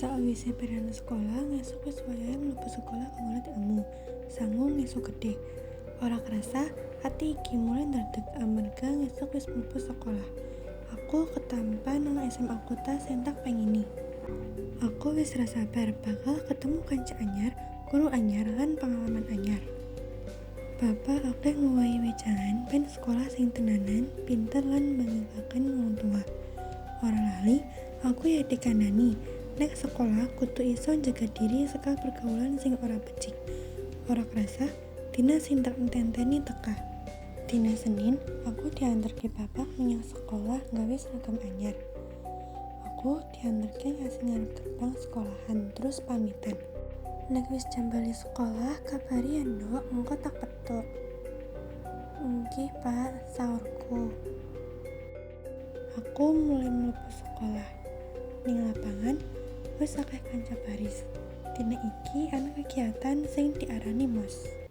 Sakwise berangkat sekolah, ngesuk wis wayahe mlebu sekolah kemulet ilmu. Sangu ngesuk gedhe. Ora kerasa, ati iki mulai ndredeg amarga ngesuk wis mlebu sekolah. Aku ketampa nang SMA kota sing tak pengini. Aku wis ra sabar bakal ketemu kanca anyar, guru anyar lan pengalaman anyar. Bapak akeh ngowahi wejangan ben sekolah sing tenanan, pinter lan banggaken wong tua. Ora lali, aku ya dikandani. Nek sekolah kudu iso jaga diri saka pergaulan sing ora becik. Ora kerasa, dina sing tak enteni teka. Dina Senin, aku diantarke bapak menyang sekolah gawe seragam anyar. Aku diantarke ngasih ngarep gerbang sekolahan terus pamitan. Nek wis jam bali sekolah, kabari ya nduk, engko tak petuk. Nggih, Pak, saurku. Aku mulai mlebu sekolah. Ning lapangan wis akeh kanca baris. Dina iki ana kegiatan sing diarani MOS.